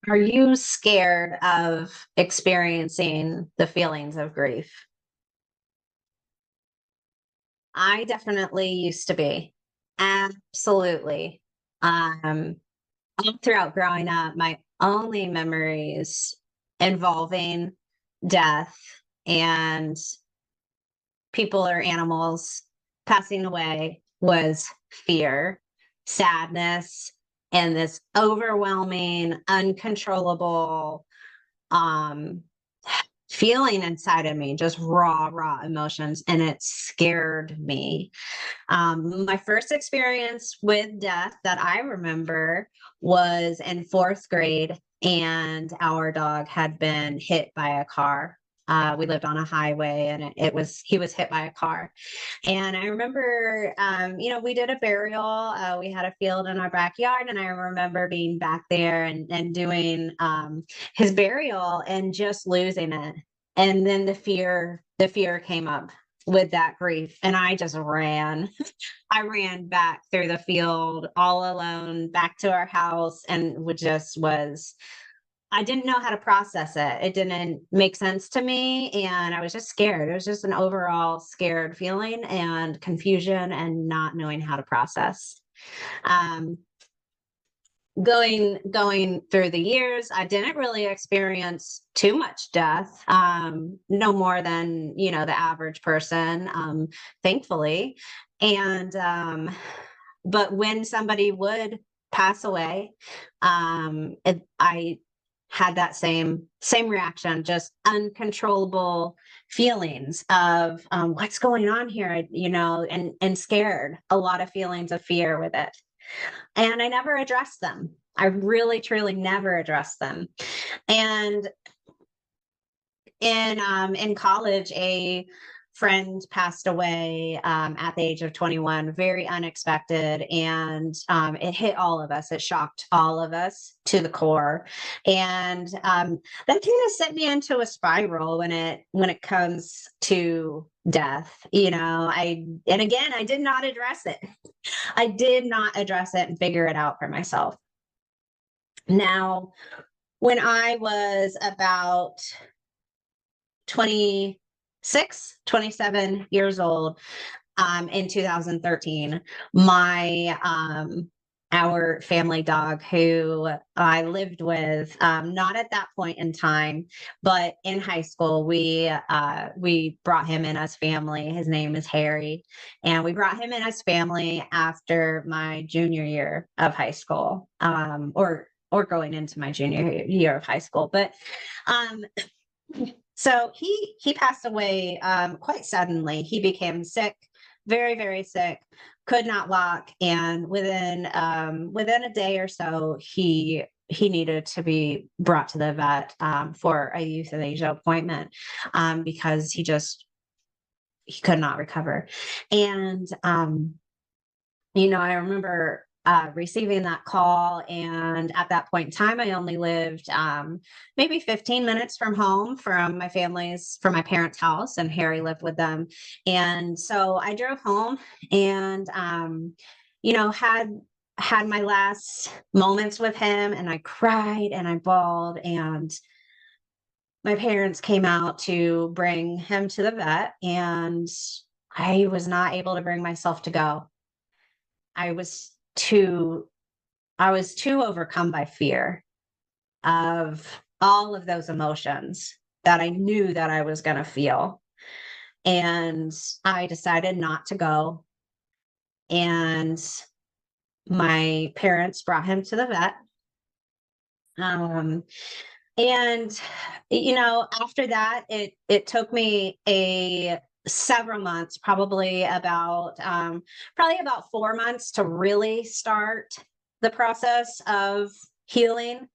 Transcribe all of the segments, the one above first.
Are you scared of experiencing the feelings of grief? I definitely used to be. Absolutely. Um, all throughout growing up, my only memories involving death and people or animals passing away was fear, sadness, and this overwhelming, uncontrollable um feeling inside of me, just raw emotions, and it scared me. My first experience with death that I remember was in fourth grade, and our dog had been hit by a car. We lived on a highway, and he was hit by a car. And I remember, we did a burial. We had a field in our backyard, and I remember being back there and doing his burial and just losing it. And then the fear came up with that grief, and I just ran. I ran back through the field all alone back to our house, and would just was I didn't know how to process it. It didn't make sense to me, and I was just scared. It was just an overall scared feeling and confusion and not knowing how to process. Um, going through the years, I didn't really experience too much death, no more than the average person, thankfully. And but when somebody would pass away, I had that same reaction, just uncontrollable feelings of what's going on here, and scared, a lot of feelings of fear with it. And I never addressed them. I really, truly never addressed them. And in college, a friend passed away at the age of 21, very unexpected, and it hit all of us. It shocked all of us to the core, and that kind of sent me into a spiral when it comes to death. I did not address it. I did not address it and figure it out for myself. Now, when I was about 26, 27 years old, in 2013, my our family dog, who I lived with, not at that point in time, but in high school, we brought him in as family. His name is Harry, and we brought him in as family after my junior year of high school, or going into my junior year of high school. But um, so he passed away quite suddenly. He became sick, very, very sick, could not walk, and within a day or so, he needed to be brought to the vet for a euthanasia appointment, because he could not recover. And I remember receiving that call. And at that point in time, I only lived maybe 15 minutes from home, from my parents' house, and Harry lived with them. And so I drove home, and, had my last moments with him, and I cried and I bawled, and my parents came out to bring him to the vet, and I was not able to bring myself to go. I was too I was too overcome by fear of all of those emotions that I knew that I was going to feel. And I decided not to go. And my parents brought him to the vet. Um, and after that, it took me a several months, probably about 4 months, to really start the process of healing,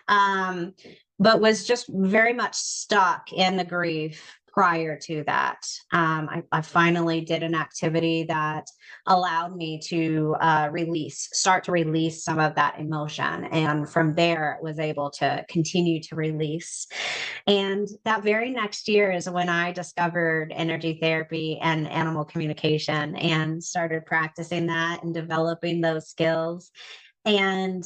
um, but was just very much stuck in the grief prior to that. I finally did an activity that allowed me to start to release some of that emotion. And from there, was able to continue to release. And that very next year is when I discovered energy therapy and animal communication, and started practicing that and developing those skills. And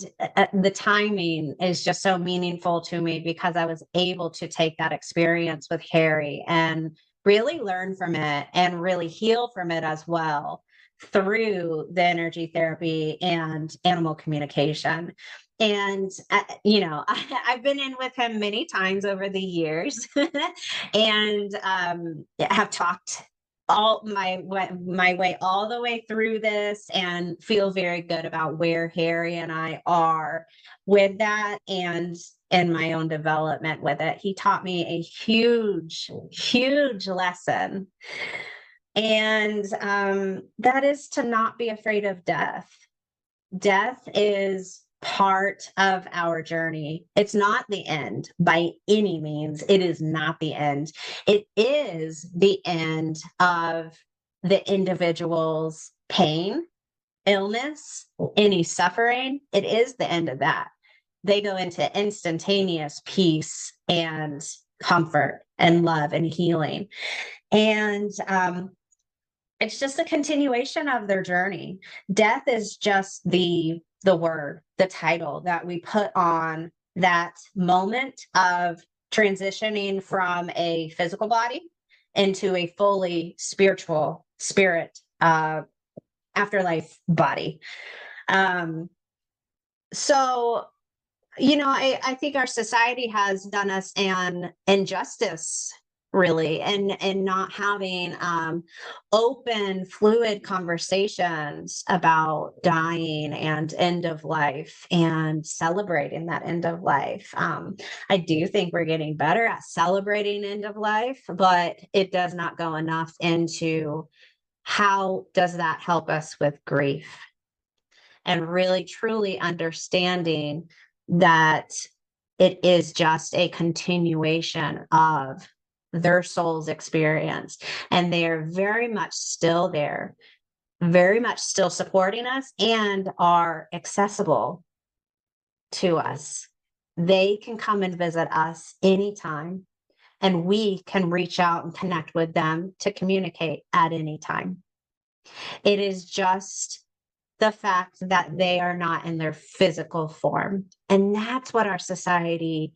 the timing is just so meaningful to me because I was able to take that experience with Harry and really learn from it and really heal from it as well through the energy therapy and animal communication. And, I've been in with him many times over the years and have talked all my way all the way through this and feel very good about where Harry and I are with that and in my own development with it. He taught me a huge lesson. And that is to not be afraid of death. Death is part of our journey. It's not the end by any means. It is not the end. It is the end of the individual's pain, illness, any suffering. It is the end of that. They go into instantaneous peace and comfort and love and healing. And it's just a continuation of their journey. Death is just the word, the title that we put on that moment of transitioning from a physical body into a fully spiritual spirit afterlife body. So I think our society has done us an injustice, really, and not having open, fluid conversations about dying and end of life and celebrating that end of life. I do think we're getting better at celebrating end of life, but it does not go enough into how does that help us with grief and really truly understanding that it is just a continuation of their soul's experience. And they are very much still there, very much still supporting us and are accessible to us. They can come and visit us anytime, and we can reach out and connect with them to communicate at any time. It is just the fact that they are not in their physical form. And that's what our society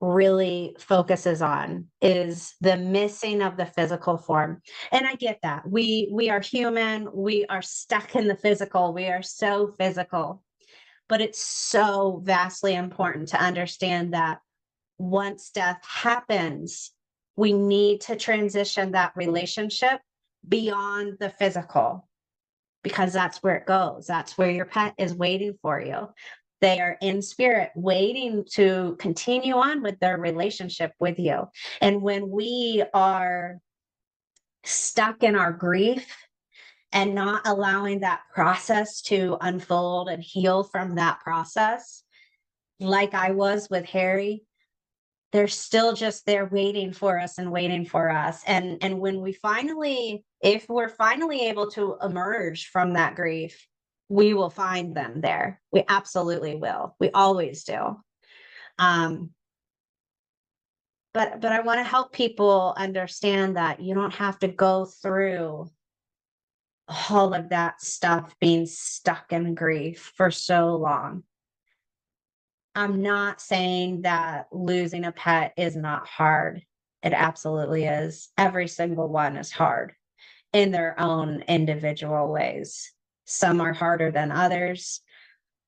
really focuses on, is the missing of the physical form. And I get that. We are human, we are stuck in the physical, we are so physical. But it's so vastly important to understand that once death happens, we need to transition that relationship beyond the physical, because that's where it goes. That's where your pet is waiting for you. They are in spirit, waiting to continue on with their relationship with you. And when we are stuck in our grief and not allowing that process to unfold and heal from that process, like I was with Harry, they're still just there waiting for us and waiting for us. And when we finally, if we're finally able to emerge from that grief, we will find them there. We absolutely will. We always do. Um, but I want to help people understand that you don't have to go through all of that stuff being stuck in grief for so long. I'm not saying that losing a pet is not hard. It absolutely is. Every single one is hard in their own individual ways. Some are harder than others,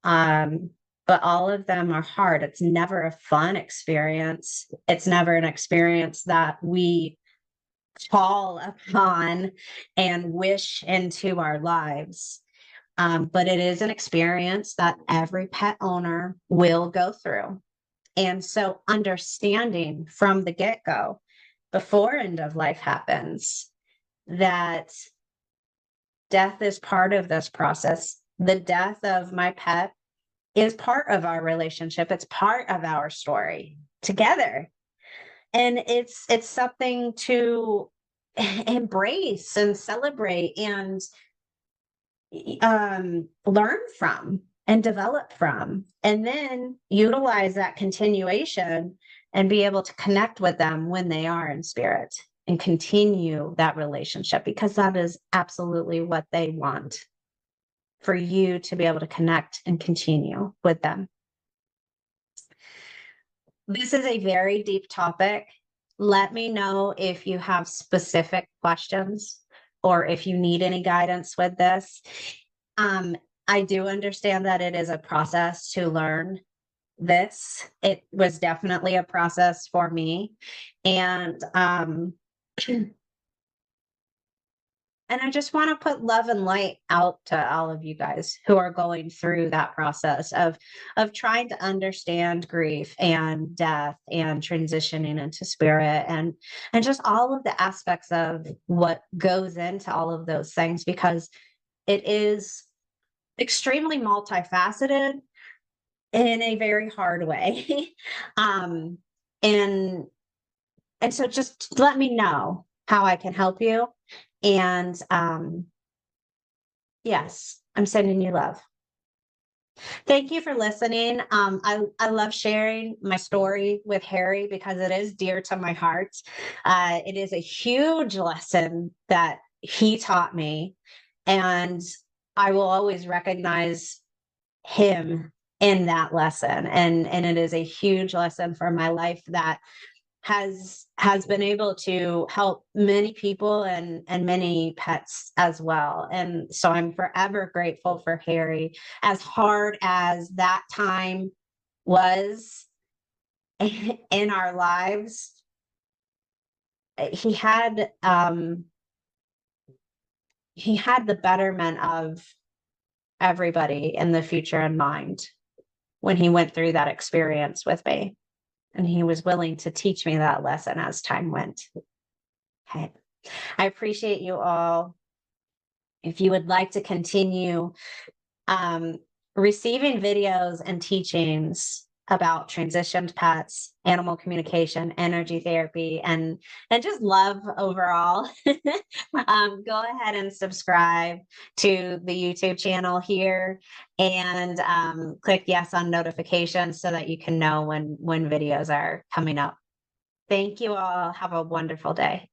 but all of them are hard. It's never a fun experience. It's never an experience that we call upon and wish into our lives. But it is an experience that every pet owner will go through. And so understanding from the get-go, before end of life happens, that death is part of this process. The death of my pet is part of our relationship. It's part of our story together. And it's something to embrace and celebrate and learn from and develop from, and then utilize that continuation and be able to connect with them when they are in spirit and continue that relationship, because that is absolutely what they want. for you to be able to connect and continue with them. This is a very deep topic. Let me know if you have specific questions or if you need any guidance with this. I do understand that it is a process to learn this. It was definitely a process for me. And and I just want to put love and light out to all of you guys who are going through that process of trying to understand grief and death and transitioning into spirit and just all of the aspects of what goes into all of those things, because it is extremely multifaceted in a very hard way. um and and so just let me know how I can help you. And yes, I'm sending you love. Thank you for listening. I love sharing my story with Harry because it is dear to my heart. It is a huge lesson that he taught me, and I will always recognize him in that lesson. And it is a huge lesson for my life that has been able to help many people and many pets as well. And so I'm forever grateful for Harry. As hard as that time was in our lives, he had the betterment of everybody in the future in mind when he went through that experience with me. And he was willing to teach me that lesson as time went. Okay. I appreciate you all. If you would like to continue receiving videos and teachings about transitioned pets, animal communication, energy therapy, and just love overall, go ahead and subscribe to the YouTube channel here and click yes on notifications so that you can know when videos are coming up. Thank you all. Have a wonderful day.